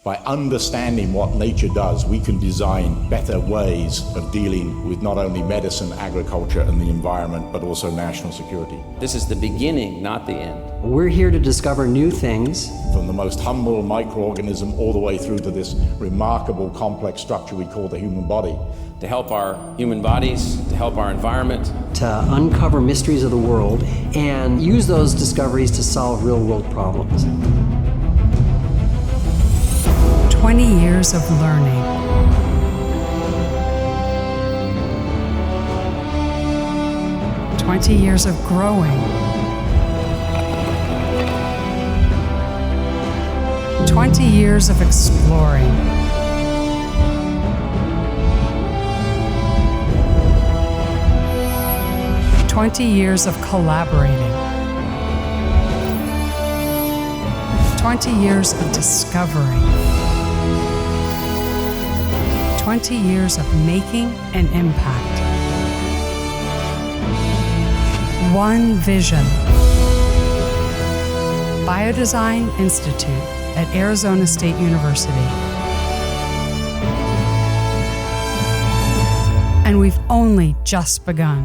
By understanding what nature does, we can design better ways of dealing with not only medicine, agriculture, and the environment, but also national security. This is the beginning, not the end. We're here to discover new things. From the most humble microorganism all the way through to this remarkable complex structure we call the human body. To help our human bodies, to help our environment. To uncover mysteries of the world and use those discoveries to solve real-world problems. 20 years of learning. "20 years of growing. 20 years of exploring. 20 years of collaborating. 20 years of discovering. 20 years of making an impact. One vision. Biodesign Institute at Arizona State University. And we've only just begun.